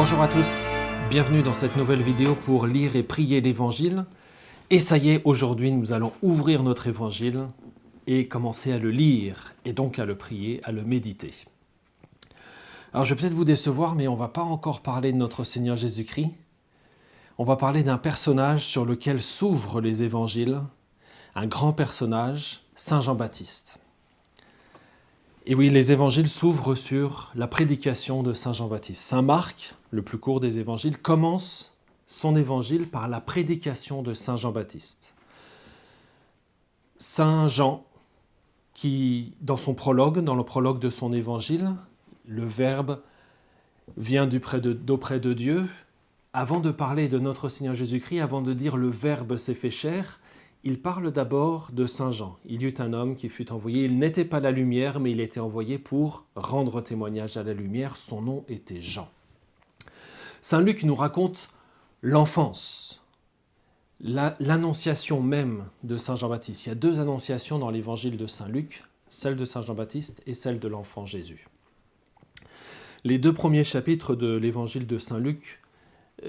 Bonjour à tous, bienvenue dans cette nouvelle vidéo pour lire et prier l'Évangile. Et ça y est, aujourd'hui nous allons ouvrir notre Évangile et commencer à le lire et donc à le prier, à le méditer. Alors je vais peut-être vous décevoir, mais on ne va pas encore parler de notre Seigneur Jésus-Christ. On va parler d'un personnage sur lequel s'ouvrent les Évangiles, un grand personnage, Saint Jean-Baptiste. Et oui, les évangiles s'ouvrent sur la prédication de Saint Jean-Baptiste. Saint Marc, le plus court des évangiles, commence son évangile par la prédication de Saint Jean-Baptiste. Saint Jean, qui, dans le prologue de son évangile, le Verbe vient d'auprès de Dieu. Avant de parler de notre Seigneur Jésus-Christ, avant de dire le Verbe s'est fait chair, il parle d'abord de Saint Jean. Il y eut un homme qui fut envoyé, il n'était pas la lumière, mais il était envoyé pour rendre témoignage à la lumière. Son nom était Jean. Saint Luc nous raconte l'enfance, l'annonciation même de Saint Jean-Baptiste. Il y a deux annonciations dans l'évangile de Saint Luc, celle de Saint Jean-Baptiste et celle de l'enfant Jésus. Les deux premiers chapitres de l'évangile de Saint Luc,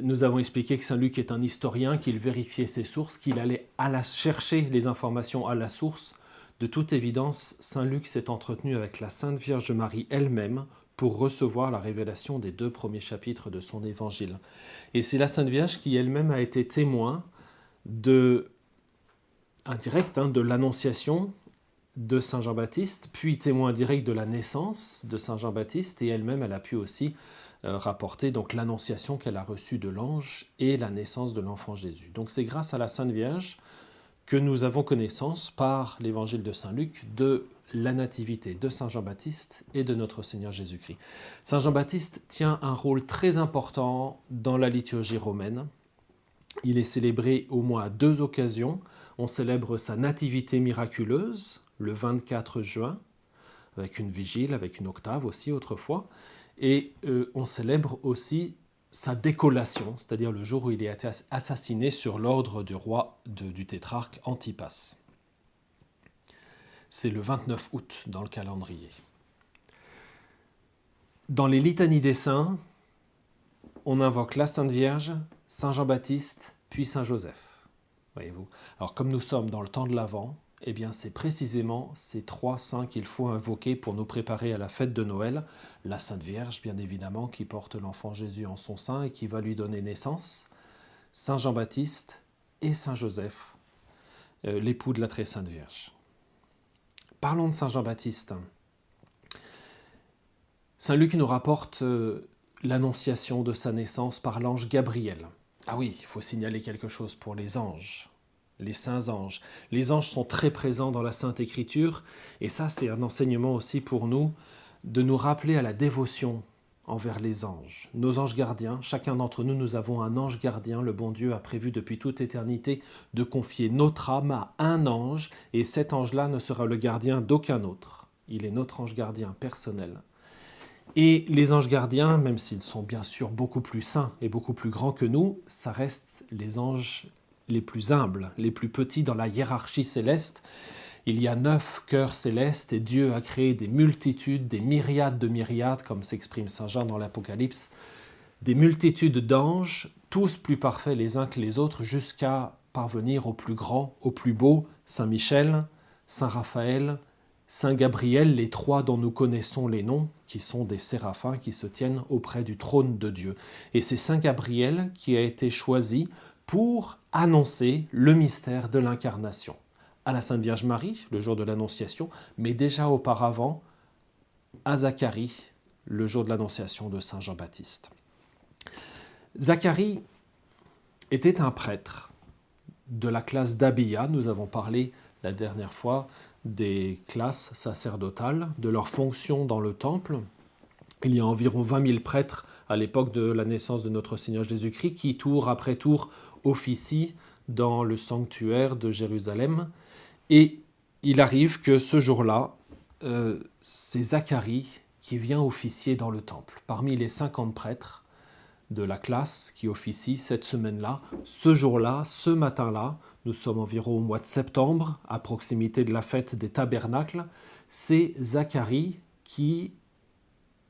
nous avons expliqué que Saint Luc est un historien, qu'il vérifiait ses sources, qu'il allait chercher les informations à la source. De toute évidence, Saint Luc s'est entretenu avec la Sainte Vierge Marie elle-même pour recevoir la révélation des deux premiers chapitres de son évangile. Et c'est la Sainte Vierge qui elle-même a été témoin indirect de l'annonciation de Saint Jean-Baptiste, puis témoin direct de la naissance de Saint Jean-Baptiste, et elle-même elle a pu aussi rapporter donc l'annonciation qu'elle a reçue de l'ange et la naissance de l'enfant Jésus. Donc c'est grâce à la Sainte Vierge que nous avons connaissance par l'évangile de Saint Luc de la nativité de Saint Jean-Baptiste et de notre Seigneur Jésus-Christ. Saint Jean-Baptiste tient un rôle très important dans la liturgie romaine. Il est célébré au moins à deux occasions. On célèbre sa nativité miraculeuse le 24 juin, avec une vigile, avec une octave aussi autrefois. Et on célèbre aussi sa décollation, c'est-à-dire le jour où il a été assassiné sur l'ordre du roi du tétrarque Antipas. C'est le 29 août dans le calendrier. Dans les litanies des saints, on invoque la Sainte Vierge, Saint Jean-Baptiste, puis Saint Joseph. Voyez-vous. Alors comme nous sommes dans le temps de l'Avent, eh bien, c'est précisément ces trois saints qu'il faut invoquer pour nous préparer à la fête de Noël. La Sainte Vierge, bien évidemment, qui porte l'enfant Jésus en son sein et qui va lui donner naissance. Saint Jean-Baptiste et Saint Joseph, l'époux de la très sainte Vierge. Parlons de Saint Jean-Baptiste. Saint Luc nous rapporte l'annonciation de sa naissance par l'ange Gabriel. Ah oui, il faut signaler quelque chose pour les anges. Les saints anges. Les anges sont très présents dans la Sainte Écriture, et ça c'est un enseignement aussi pour nous, de nous rappeler à la dévotion envers les anges. Nos anges gardiens, chacun d'entre nous, nous avons un ange gardien. Le bon Dieu a prévu depuis toute éternité de confier notre âme à un ange, et cet ange-là ne sera le gardien d'aucun autre. Il est notre ange gardien personnel. Et les anges gardiens, même s'ils sont bien sûr beaucoup plus saints et beaucoup plus grands que nous, ça reste les anges les plus humbles, les plus petits dans la hiérarchie céleste. Il y a 9 cœurs célestes et Dieu a créé des multitudes, des myriades de myriades, comme s'exprime Saint Jean dans l'Apocalypse, des multitudes d'anges, tous plus parfaits les uns que les autres, jusqu'à parvenir au plus grand, au plus beau, Saint Michel, Saint Raphaël, Saint Gabriel, les trois dont nous connaissons les noms, qui sont des séraphins qui se tiennent auprès du trône de Dieu. Et c'est Saint Gabriel qui a été choisi pour annoncer le mystère de l'incarnation à la Sainte Vierge Marie, le jour de l'Annonciation, mais déjà auparavant à Zacharie, le jour de l'Annonciation de Saint Jean-Baptiste. Zacharie était un prêtre de la classe d'Abia. Nous avons parlé la dernière fois des classes sacerdotales, de leur fonction dans le temple. Il y a environ 20 000 prêtres à l'époque de la naissance de notre Seigneur Jésus-Christ qui, tour après tour, officient dans le sanctuaire de Jérusalem. Et il arrive que ce jour-là, c'est Zacharie qui vient officier dans le temple. Parmi les 50 prêtres de la classe qui officient cette semaine-là, ce jour-là, ce matin-là, nous sommes environ au mois de septembre, à proximité de la fête des tabernacles, c'est Zacharie qui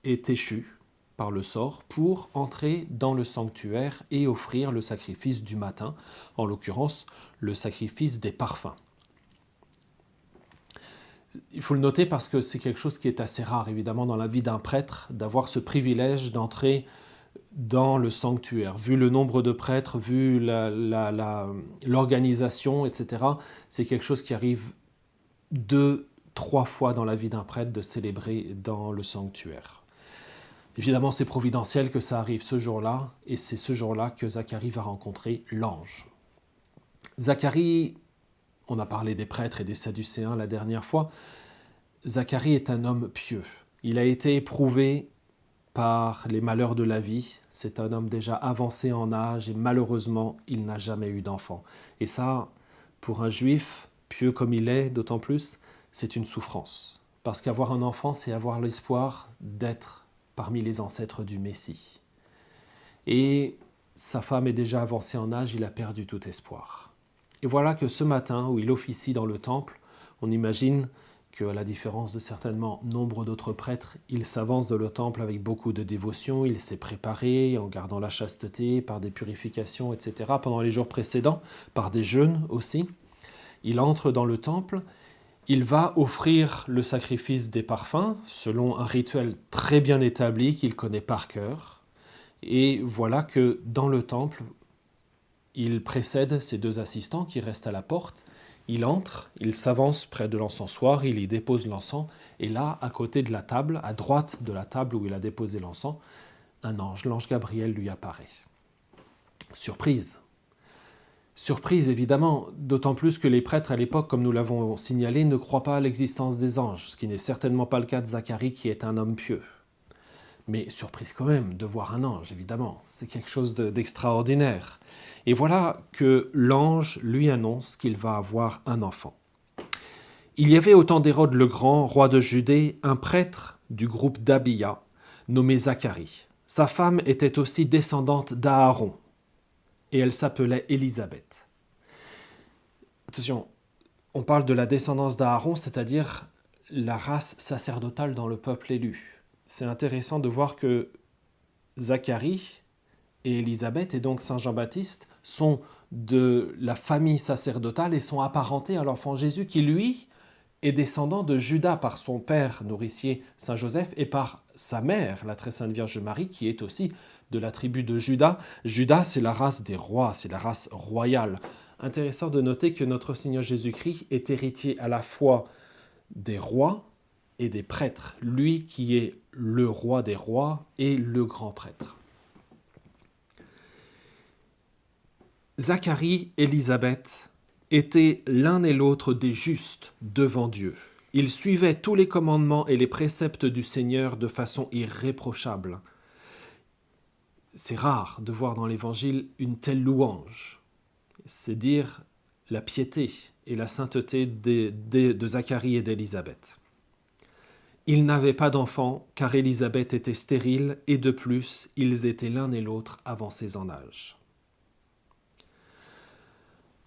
est échu par le sort pour entrer dans le sanctuaire et offrir le sacrifice du matin, en l'occurrence le sacrifice des parfums. Il faut le noter parce que c'est quelque chose qui est assez rare, évidemment, dans la vie d'un prêtre, d'avoir ce privilège d'entrer dans le sanctuaire. Vu le nombre de prêtres, vu l'organisation, etc., c'est quelque chose qui arrive 2-3 fois dans la vie d'un prêtre de célébrer dans le sanctuaire. Évidemment, c'est providentiel que ça arrive ce jour-là, et c'est ce jour-là que Zacharie va rencontrer l'ange. Zacharie, on a parlé des prêtres et des sadducéens la dernière fois, Zacharie est un homme pieux. Il a été éprouvé par les malheurs de la vie. C'est un homme déjà avancé en âge et malheureusement, il n'a jamais eu d'enfant. Et ça, pour un juif, pieux comme il est, d'autant plus, c'est une souffrance. Parce qu'avoir un enfant, c'est avoir l'espoir d'être parmi les ancêtres du Messie. Et sa femme est déjà avancée en âge, il a perdu tout espoir. Et voilà que ce matin, où il officie dans le temple, on imagine qu'à la différence de certainement nombre d'autres prêtres, il s'avance dans le temple avec beaucoup de dévotion, il s'est préparé en gardant la chasteté, par des purifications, etc., pendant les jours précédents, par des jeûnes aussi. Il entre dans le temple, il va offrir le sacrifice des parfums, selon un rituel très bien établi qu'il connaît par cœur. Et voilà que dans le temple, il précède ses 2 assistants qui restent à la porte. Il entre, il s'avance près de l'encensoir, il y dépose l'encens, et là, à côté de la table, à droite de la table où il a déposé l'encens, un ange, l'ange Gabriel, lui apparaît. Surprise. Surprise, évidemment, d'autant plus que les prêtres à l'époque, comme nous l'avons signalé, ne croient pas à l'existence des anges, ce qui n'est certainement pas le cas de Zacharie, qui est un homme pieux. Mais surprise quand même de voir un ange, évidemment, c'est quelque chose d'extraordinaire. Et voilà que l'ange lui annonce qu'il va avoir un enfant. Il y avait au temps d'Hérode le Grand, roi de Judée, un prêtre du groupe d'Abia, nommé Zacharie. Sa femme était aussi descendante d'Aaron, et elle s'appelait Élisabeth. Attention, on parle de la descendance d'Aaron, c'est-à-dire la race sacerdotale dans le peuple élu. C'est intéressant de voir que Zacharie et Élisabeth, et donc Saint Jean-Baptiste, sont de la famille sacerdotale et sont apparentés à l'enfant Jésus qui, lui, est descendant de Judas par son père nourricier Saint Joseph et par sa mère, la très sainte Vierge Marie, qui est aussi de la tribu de Judas. Judas, c'est la race des rois, c'est la race royale. Intéressant de noter que notre Seigneur Jésus-Christ est héritier à la fois des rois et des prêtres, lui qui est le roi des rois et le grand prêtre. Zacharie et Élisabeth étaient l'un et l'autre des justes devant Dieu. Ils suivaient tous les commandements et les préceptes du Seigneur de façon irréprochable. C'est rare de voir dans l'Évangile une telle louange. C'est dire la piété et la sainteté de Zacharie et d'Élisabeth. Ils n'avaient pas d'enfants car Élisabeth était stérile et de plus, ils étaient l'un et l'autre avancés en âge.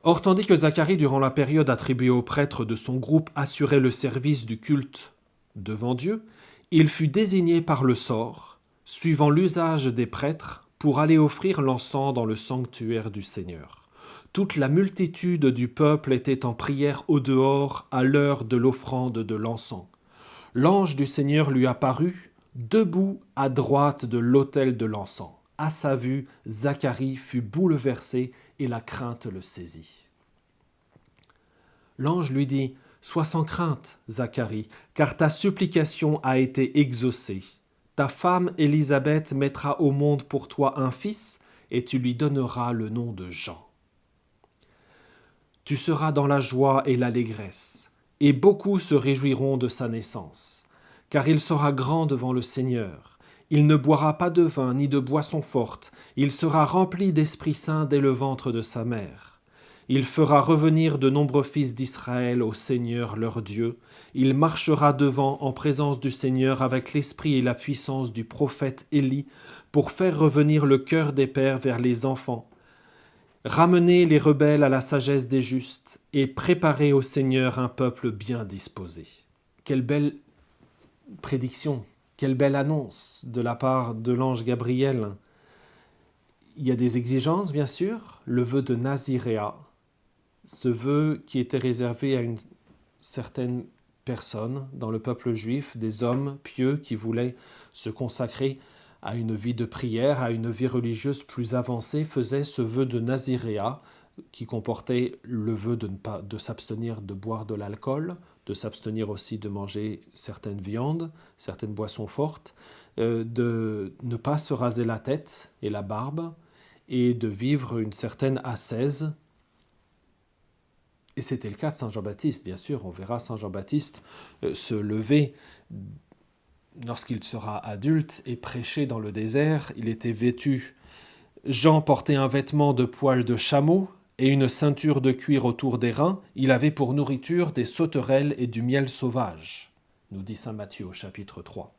Or, tandis que Zacharie, durant la période attribuée aux prêtres de son groupe, assurait le service du culte devant Dieu, il fut désigné par le sort, suivant l'usage des prêtres, pour aller offrir l'encens dans le sanctuaire du Seigneur. Toute la multitude du peuple était en prière au dehors à l'heure de l'offrande de l'encens. L'ange du Seigneur lui apparut, debout à droite de l'autel de l'encens. À sa vue, Zacharie fut bouleversé et la crainte le saisit. L'ange lui dit « Sois sans crainte, Zacharie, car ta supplication a été exaucée. Ta femme Élisabeth mettra au monde pour toi un fils, et tu lui donneras le nom de Jean. Tu seras dans la joie et l'allégresse, et beaucoup se réjouiront de sa naissance, car il sera grand devant le Seigneur. Il ne boira pas de vin ni de boisson forte, il sera rempli d'Esprit Saint dès le ventre de sa mère. Il fera revenir de nombreux fils d'Israël au Seigneur leur Dieu. Il marchera devant en présence du Seigneur avec l'esprit et la puissance du prophète Élie pour faire revenir le cœur des pères vers les enfants, ramener les rebelles à la sagesse des justes et préparer au Seigneur un peuple bien disposé. Quelle belle prédiction Quelle belle annonce de la part de l'ange Gabriel. Il y a des exigences, bien sûr. Le vœu de Naziréa, ce vœu qui était réservé à une certaine personne dans le peuple juif, des hommes pieux qui voulaient se consacrer à une vie de prière, à une vie religieuse plus avancée, faisaient ce vœu de Naziréa qui comportait le vœu de s'abstenir de boire de l'alcool, de s'abstenir aussi de manger certaines viandes, certaines boissons fortes, de ne pas se raser la tête et la barbe, et de vivre une certaine ascèse. Et c'était le cas de Saint Jean-Baptiste, bien sûr. On verra Saint Jean-Baptiste se lever lorsqu'il sera adulte et prêcher dans le désert. Il était vêtu. Jean portait un vêtement de poil de chameau et une ceinture de cuir autour des reins. Il avait pour nourriture des sauterelles et du miel sauvage, nous dit saint Matthieu au chapitre 3.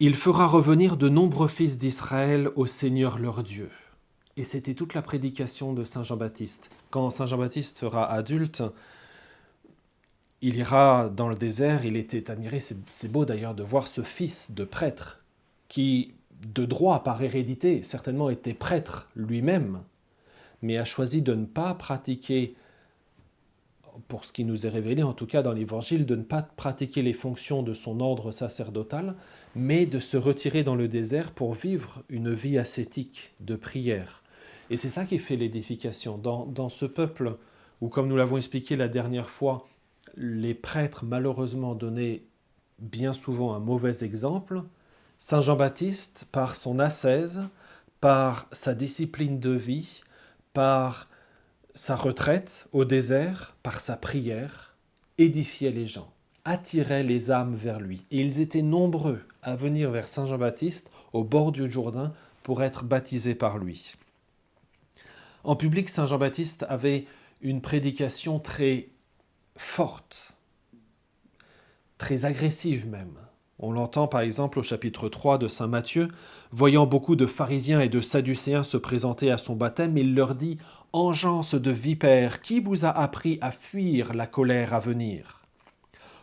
Il fera revenir de nombreux fils d'Israël au Seigneur leur Dieu. Et c'était toute la prédication de saint Jean-Baptiste. Quand saint Jean-Baptiste sera adulte, il ira dans le désert, il était admiré, c'est beau d'ailleurs de voir ce fils de prêtre qui, de droit par hérédité, certainement était prêtre lui-même, mais a choisi de ne pas pratiquer, pour ce qui nous est révélé en tout cas dans l'Évangile, de ne pas pratiquer les fonctions de son ordre sacerdotal, mais de se retirer dans le désert pour vivre une vie ascétique de prière. Et c'est ça qui fait l'édification. Dans ce peuple où, comme nous l'avons expliqué la dernière fois, les prêtres malheureusement donnaient bien souvent un mauvais exemple, saint Jean-Baptiste, par son ascèse, par sa discipline de vie, par sa retraite au désert, par sa prière, édifiait les gens, attirait les âmes vers lui. Et ils étaient nombreux à venir vers saint Jean-Baptiste au bord du Jourdain pour être baptisés par lui. En public, saint Jean-Baptiste avait une prédication très forte, très agressive même. On l'entend par exemple au chapitre 3 de saint Matthieu, voyant beaucoup de pharisiens et de sadducéens se présenter à son baptême, il leur dit « Engeance de vipères, qui vous a appris à fuir la colère à venir ?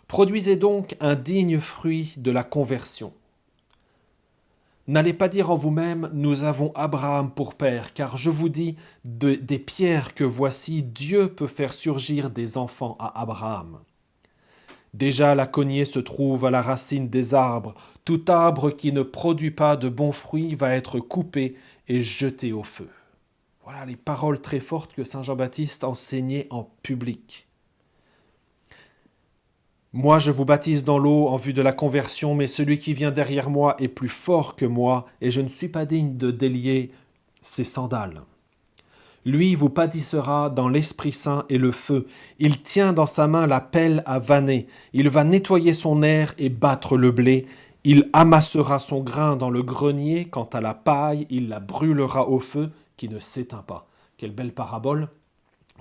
Produisez donc un digne fruit de la conversion. N'allez pas dire en vous-même, nous avons Abraham pour père, car je vous dis, des pierres que voici, Dieu peut faire surgir des enfants à Abraham. Déjà la cognée se trouve à la racine des arbres. Tout arbre qui ne produit pas de bons fruits va être coupé et jeté au feu. » Voilà les paroles très fortes que saint Jean-Baptiste enseignait en public. Moi, je vous baptise dans l'eau en vue de la conversion, mais celui qui vient derrière moi est plus fort que moi, et je ne suis pas digne de délier ses sandales. Lui vous pâtissera dans l'Esprit Saint et le feu. Il tient dans sa main la pelle à vanner. Il va nettoyer son aire et battre le blé. Il amassera son grain dans le grenier. Quant à la paille, il la brûlera au feu qui ne s'éteint pas. Quelle belle parabole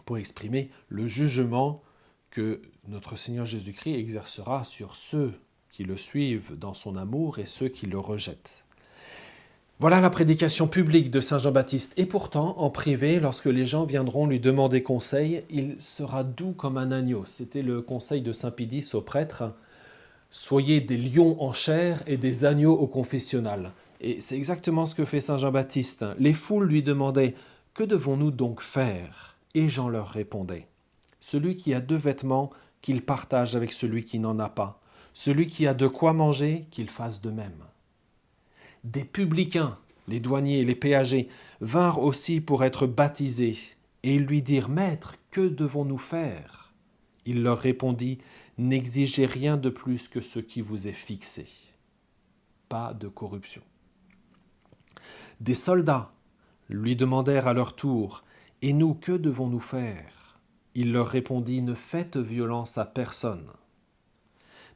pour exprimer le jugement que notre Seigneur Jésus-Christ exercera sur ceux qui le suivent dans son amour et ceux qui le rejettent. Voilà la prédication publique de saint Jean-Baptiste. Et pourtant, en privé, lorsque les gens viendront lui demander conseil, il sera doux comme un agneau. C'était le conseil de saint Pidis aux prêtres. Soyez des lions en chair et des agneaux au confessionnal. Et c'est exactement ce que fait saint Jean-Baptiste. Les foules lui demandaient « Que devons-nous donc faire ?» Et Jean leur répondait « Celui qui a 2 vêtements, qu'il partage avec celui qui n'en a pas. Celui qui a de quoi manger, qu'il fasse de même. » Des publicains, les douaniers et les péagers, vinrent aussi pour être baptisés, et ils lui dirent « Maître, que devons-nous faire ?» Il leur répondit « N'exigez rien de plus que ce qui vous est fixé. » Pas de corruption. Des soldats lui demandèrent à leur tour « Et nous, que devons-nous faire ?» Il leur répondit « Ne faites violence à personne.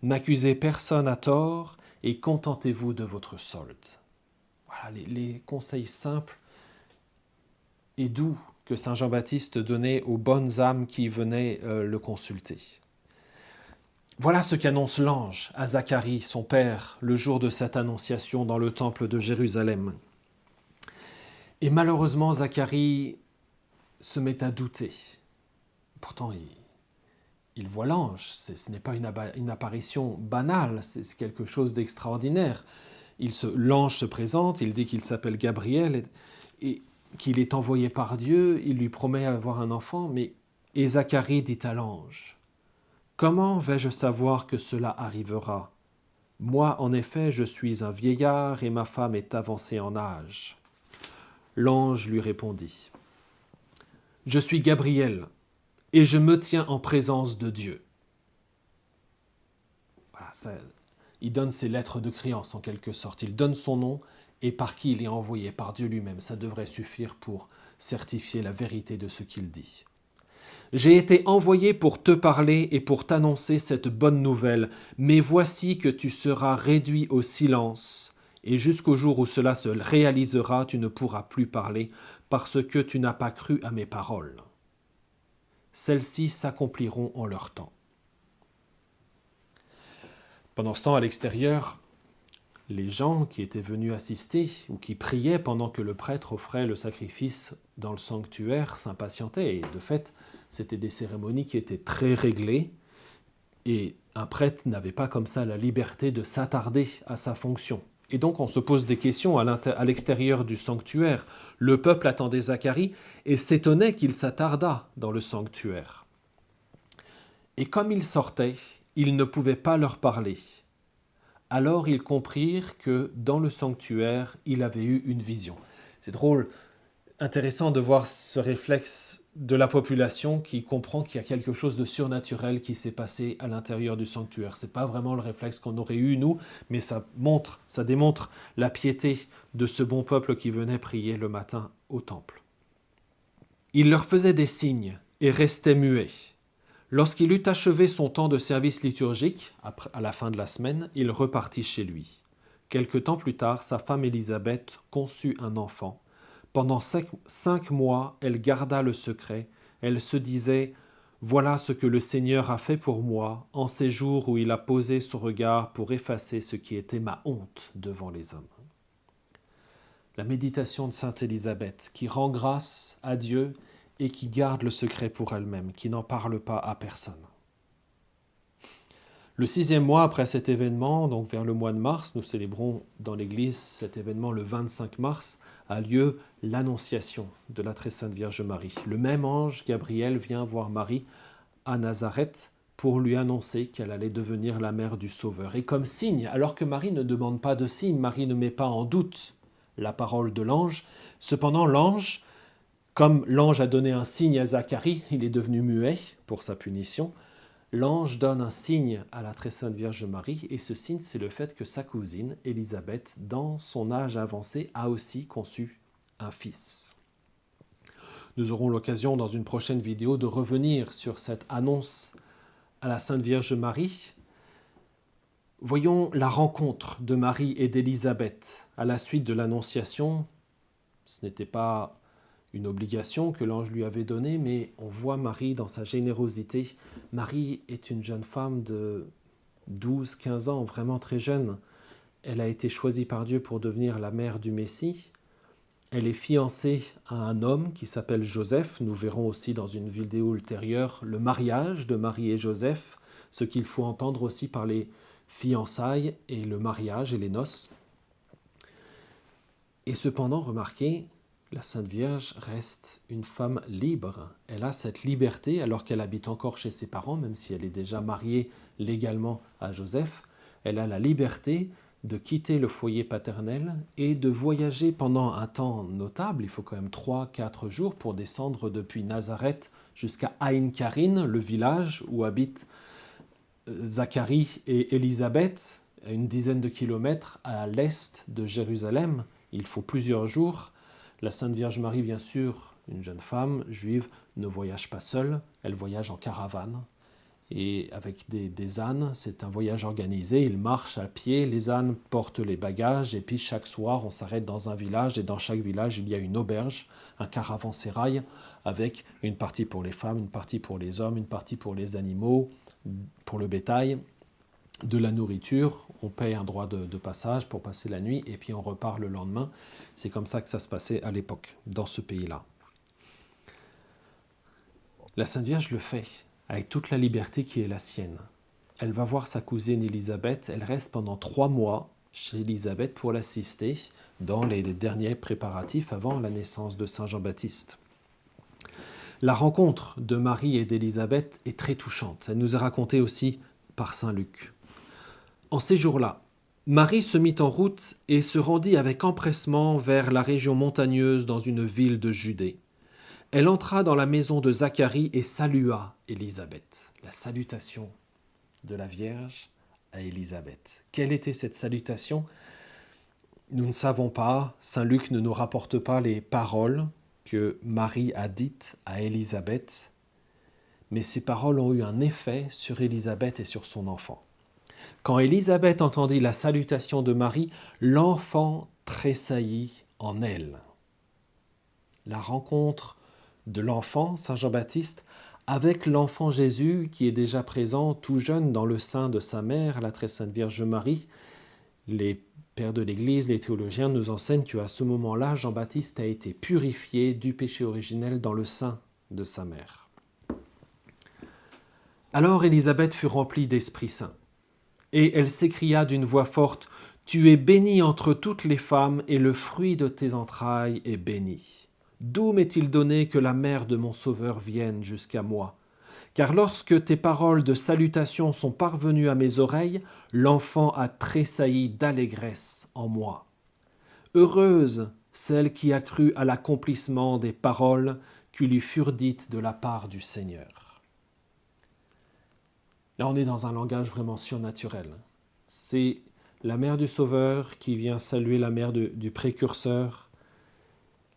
N'accusez personne à tort et contentez-vous de votre solde. » Voilà les conseils simples et doux que saint Jean-Baptiste donnait aux bonnes âmes qui venaient le consulter. Voilà ce qu'annonce l'ange à Zacharie, son père, le jour de cette annonciation dans le temple de Jérusalem. Et malheureusement, Zacharie se met à douter. Pourtant, il voit l'ange. Ce n'est pas une apparition banale, c'est quelque chose d'extraordinaire. L'ange se présente, il dit qu'il s'appelle Gabriel et qu'il est envoyé par Dieu, il lui promet d'avoir un enfant, et Zacharie dit à l'ange, « Comment vais-je savoir que cela arrivera ? Moi, en effet, je suis un vieillard et ma femme est avancée en âge. » L'ange lui répondit, « Je suis Gabriel, et je me tiens en présence de Dieu. » Voilà, il donne ses lettres de créance en quelque sorte. Il donne son nom et par qui il est envoyé, par Dieu lui-même. Ça devrait suffire pour certifier la vérité de ce qu'il dit. « J'ai été envoyé pour te parler et pour t'annoncer cette bonne nouvelle, mais voici que tu seras réduit au silence, et jusqu'au jour où cela se réalisera, tu ne pourras plus parler, parce que tu n'as pas cru à mes paroles. Celles-ci s'accompliront en leur temps. » Pendant ce temps, à l'extérieur, les gens qui étaient venus assister ou qui priaient pendant que le prêtre offrait le sacrifice dans le sanctuaire s'impatientaient. Et de fait, c'était des cérémonies qui étaient très réglées et un prêtre n'avait pas comme ça la liberté de s'attarder à sa fonction. Et donc on se pose des questions à l'extérieur du sanctuaire. Le peuple attendait Zacharie et s'étonnait qu'il s'attardât dans le sanctuaire. Et comme il sortait, il ne pouvait pas leur parler. Alors ils comprirent que dans le sanctuaire, il avait eu une vision. C'est drôle, intéressant de voir ce réflexe de la population qui comprend qu'il y a quelque chose de surnaturel qui s'est passé à l'intérieur du sanctuaire. Ce n'est pas vraiment le réflexe qu'on aurait eu nous, mais ça démontre la piété de ce bon peuple qui venait prier le matin au temple. Il leur faisait des signes et restait muet. Lorsqu'il eut achevé son temps de service liturgique, à la fin de la semaine, il repartit chez lui. Quelque temps plus tard, sa femme Élisabeth conçut un enfant. Pendant 5 mois, elle garda le secret. Elle se disait « Voilà ce que le Seigneur a fait pour moi en ces jours où il a posé son regard pour effacer ce qui était ma honte devant les hommes. » La méditation de sainte Élisabeth qui rend grâce à Dieu et qui garde le secret pour elle-même, qui n'en parle pas à personne. Le 6e mois après cet événement, donc vers le mois de mars, nous célébrons dans l'Église cet événement le 25 mars, a lieu l'Annonciation de la Très Sainte Vierge Marie. Le même ange, Gabriel, vient voir Marie à Nazareth pour lui annoncer qu'elle allait devenir la mère du Sauveur. Et comme signe, alors que Marie ne demande pas de signe, Marie ne met pas en doute la parole de l'ange, cependant l'ange, comme l'ange a donné un signe à Zacharie, il est devenu muet pour sa punition, l'ange donne un signe à la Très Sainte Vierge Marie, et ce signe, c'est le fait que sa cousine, Élisabeth, dans son âge avancé, a aussi conçu un fils. Nous aurons l'occasion dans une prochaine vidéo de revenir sur cette annonce à la Sainte Vierge Marie. Voyons la rencontre de Marie et d'Élisabeth à la suite de l'Annonciation. Ce n'était pas une obligation que l'ange lui avait donnée, mais on voit Marie dans sa générosité. Marie est une jeune femme de 12-15 ans, vraiment très jeune. Elle a été choisie par Dieu pour devenir la mère du Messie. Elle est fiancée à un homme qui s'appelle Joseph. Nous verrons aussi dans une vidéo ultérieure le mariage de Marie et Joseph, ce qu'il faut entendre aussi par les fiançailles et le mariage et les noces. Et cependant, remarquez, la Sainte Vierge reste une femme libre. Elle a cette liberté alors qu'elle habite encore chez ses parents, même si elle est déjà mariée légalement à Joseph. Elle a la liberté de quitter le foyer paternel et de voyager pendant un temps notable. Il faut quand même 3-4 jours pour descendre depuis Nazareth jusqu'à Aïn Karine, le village où habitent Zacharie et Élisabeth, à une dizaine de kilomètres à l'est de Jérusalem. Il faut plusieurs jours. La Sainte Vierge Marie, bien sûr, une jeune femme juive, ne voyage pas seule, elle voyage en caravane. Et avec des ânes, c'est un voyage organisé, ils marchent à pied, les ânes portent les bagages, et puis chaque soir, on s'arrête dans un village, et dans chaque village, il y a une auberge, un caravansérail, avec une partie pour les femmes, une partie pour les hommes, une partie pour les animaux, pour le bétail, de la nourriture, on paye un droit de passage pour passer la nuit, et puis on repart le lendemain. C'est comme ça que ça se passait à l'époque, dans ce pays-là. La Sainte Vierge le fait. avec toute la liberté qui est la sienne. Elle va voir sa cousine Élisabeth, elle reste pendant 3 mois chez Élisabeth pour l'assister dans les derniers préparatifs avant la naissance de Saint Jean-Baptiste. La rencontre de Marie et d'Élisabeth est très touchante. Elle nous est racontée aussi par Saint Luc. En ces jours-là, Marie se mit en route et se rendit avec empressement vers la région montagneuse dans une ville de Judée. Elle entra dans la maison de Zacharie et salua Élisabeth. La salutation de la Vierge à Élisabeth. Quelle était cette salutation ? Nous ne savons pas. Saint Luc ne nous rapporte pas les paroles que Marie a dites à Élisabeth, mais ces paroles ont eu un effet sur Élisabeth et sur son enfant. Quand Élisabeth entendit la salutation de Marie, l'enfant tressaillit en elle. La rencontre de l'enfant, Saint Jean-Baptiste, avec l'enfant Jésus qui est déjà présent tout jeune dans le sein de sa mère, la très sainte Vierge Marie. Les pères de l'Église, les théologiens nous enseignent qu'à ce moment-là, Jean-Baptiste a été purifié du péché originel dans le sein de sa mère. Alors Élisabeth fut remplie d'Esprit Saint, et elle s'écria d'une voix forte, « Tu es bénie entre toutes les femmes, et le fruit de tes entrailles est béni. D'où m'est-il donné que la mère de mon Sauveur vienne jusqu'à moi ? Car lorsque tes paroles de salutation sont parvenues à mes oreilles, l'enfant a tressailli d'allégresse en moi. Heureuse celle qui a cru à l'accomplissement des paroles qui lui furent dites de la part du Seigneur. » Là, on est dans un langage vraiment surnaturel. C'est la mère du Sauveur qui vient saluer la mère du précurseur.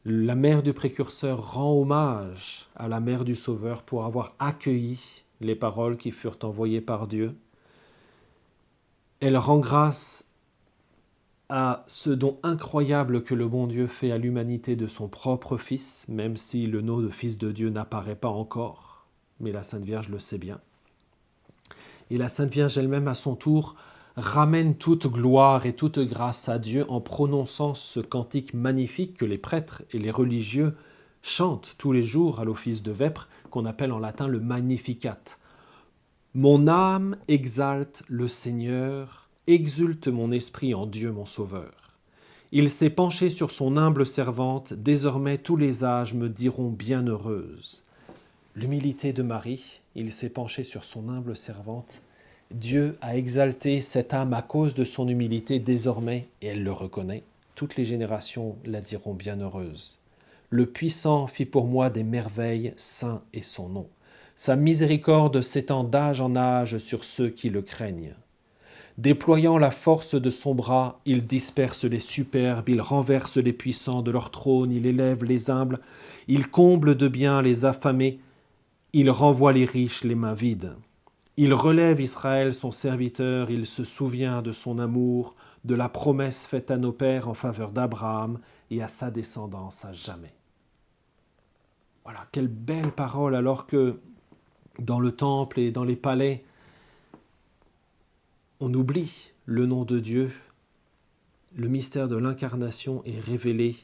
La mère du précurseur rend hommage à la mère du Sauveur pour avoir accueilli les paroles qui furent envoyées par Dieu. Elle rend grâce à ce don incroyable que le bon Dieu fait à l'humanité de son propre Fils, même si le nom de Fils de Dieu n'apparaît pas encore, mais la Sainte Vierge le sait bien. Et la Sainte Vierge elle-même, à son tour, ramène toute gloire et toute grâce à Dieu en prononçant ce cantique magnifique que les prêtres et les religieux chantent tous les jours à l'office de vêpres, qu'on appelle en latin le Magnificat. Mon âme exalte le Seigneur, exulte mon esprit en Dieu mon Sauveur. Il s'est penché sur son humble servante, désormais tous les âges me diront bienheureuse. L'humilité de Marie, il s'est penché sur son humble servante. Dieu a exalté cette âme à cause de son humilité désormais, et elle le reconnaît. Toutes les générations la diront bienheureuse. Le puissant fit pour moi des merveilles, saint est son nom. Sa miséricorde s'étend d'âge en âge sur ceux qui le craignent. Déployant la force de son bras, il disperse les superbes, il renverse les puissants de leur trône, il élève les humbles, il comble de bien les affamés, il renvoie les riches les mains vides. Il relève Israël, son serviteur, il se souvient de son amour, de la promesse faite à nos pères en faveur d'Abraham et à sa descendance à jamais. Voilà, quelle belle parole, alors que dans le temple et dans les palais, on oublie le nom de Dieu. Le mystère de l'incarnation est révélé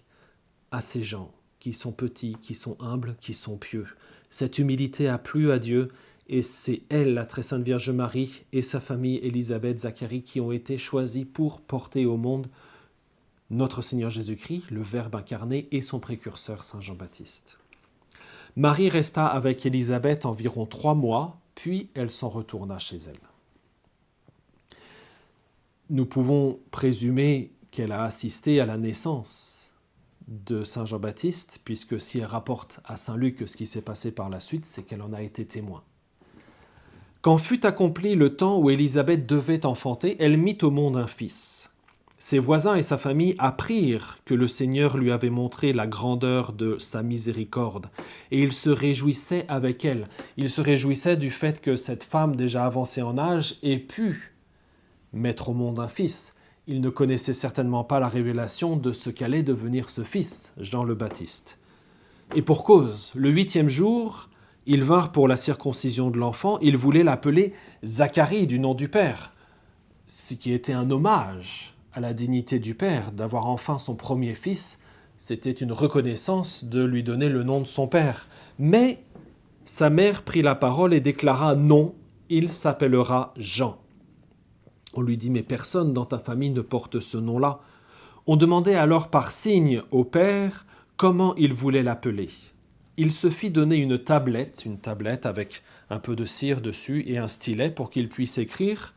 à ces gens qui sont petits, qui sont humbles, qui sont pieux. Cette humilité a plu à Dieu. Et c'est elle, la très sainte Vierge Marie, et sa famille Élisabeth, Zacharie, qui ont été choisis pour porter au monde notre Seigneur Jésus-Christ, le Verbe incarné, et son précurseur Saint Jean-Baptiste. Marie resta avec Élisabeth environ 3 mois, puis elle s'en retourna chez elle. Nous pouvons présumer qu'elle a assisté à la naissance de Saint Jean-Baptiste, puisque si elle rapporte à Saint Luc ce qui s'est passé par la suite, c'est qu'elle en a été témoin. Quand fut accompli le temps où Élisabeth devait enfanter, elle mit au monde un fils. Ses voisins et sa famille apprirent que le Seigneur lui avait montré la grandeur de sa miséricorde, et ils se réjouissaient avec elle. Ils se réjouissaient du fait que cette femme déjà avancée en âge ait pu mettre au monde un fils. Ils ne connaissaient certainement pas la révélation de ce qu'allait devenir ce fils, Jean le Baptiste. Et pour cause, le 8e jour, ils vinrent pour la circoncision de l'enfant, ils voulaient l'appeler Zacharie du nom du Père, ce qui était un hommage à la dignité du Père, d'avoir enfin son premier fils, c'était une reconnaissance de lui donner le nom de son Père. Mais Sa mère prit la parole et déclara « Non, il s'appellera Jean ». On lui dit « Mais personne dans ta famille ne porte ce nom-là ». On demandait alors par signe au père comment il voulait l'appeler. Il se fit donner une tablette avec un peu de cire dessus et un stylet pour qu'il puisse écrire,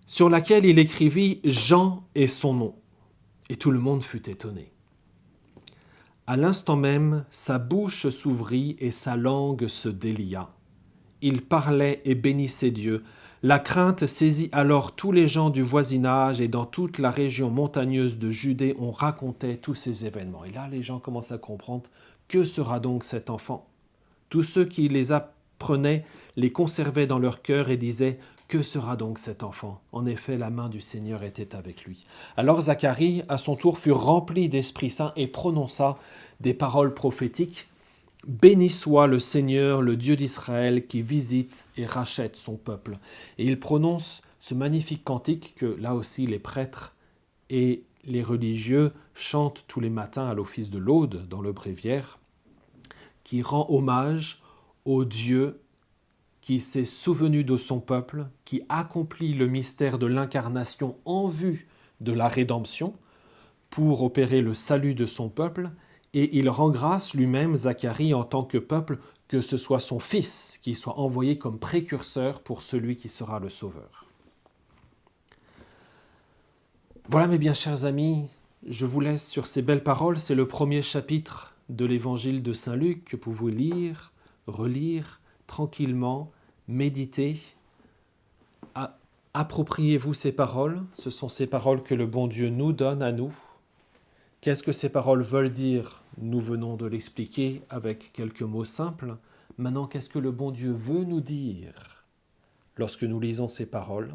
sur laquelle il écrivit « Jean est son nom ». Et tout le monde fut étonné. À l'instant même, sa bouche s'ouvrit et sa langue se délia. Il parlait et bénissait Dieu. La crainte saisit alors tous les gens du voisinage et dans toute la région montagneuse de Judée, on racontait tous ces événements. Et là, les gens commencent à comprendre que sera donc cet enfant. Tous ceux qui les apprenaient les conservaient dans leur cœur et disaient « Que sera donc cet enfant ?» En effet, la main du Seigneur était avec lui. Alors Zacharie, à son tour, fut rempli d'Esprit Saint et prononça des paroles prophétiques. « Béni soit le Seigneur, le Dieu d'Israël, qui visite et rachète son peuple. » Et il prononce ce magnifique cantique que, là aussi, les prêtres et les religieux chantent tous les matins à l'office de l'Aude dans le bréviaire, qui rend hommage au Dieu qui s'est souvenu de son peuple, qui accomplit le mystère de l'incarnation en vue de la rédemption pour opérer le salut de son peuple, et il rend grâce lui-même, Zacharie, en tant que peuple, que ce soit son fils qui soit envoyé comme précurseur pour celui qui sera le sauveur. Voilà mes bien chers amis, je vous laisse sur ces belles paroles, c'est le premier chapitre de l'évangile de Saint Luc que vous pouvez lire, relire, tranquillement, méditez, appropriez-vous ces paroles. Ce sont ces paroles que le bon Dieu nous donne à nous. Qu'est-ce que ces paroles veulent dire? Nous venons de l'expliquer avec quelques mots simples. Maintenant, qu'est-ce que le bon Dieu veut nous dire lorsque nous lisons ces paroles?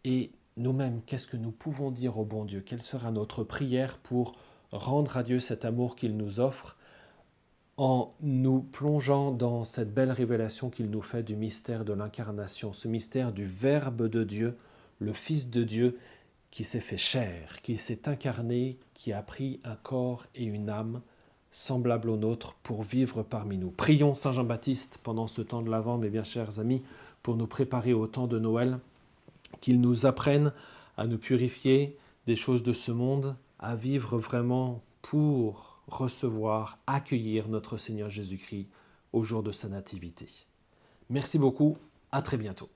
Et nous-mêmes, qu'est-ce que nous pouvons dire au bon Dieu? Quelle sera notre prière pour rendre à Dieu cet amour qu'il nous offre en nous plongeant dans cette belle révélation qu'il nous fait du mystère de l'incarnation, ce mystère du Verbe de Dieu, le Fils de Dieu qui s'est fait chair, qui s'est incarné, qui a pris un corps et une âme semblables aux nôtres pour vivre parmi nous. Prions Saint Jean-Baptiste pendant ce temps de l'Avent, mes bien chers amis, pour nous préparer au temps de Noël, qu'il nous apprenne à nous purifier des choses de ce monde, à vivre vraiment pour recevoir, accueillir notre Seigneur Jésus-Christ au jour de sa nativité. Merci beaucoup, à très bientôt.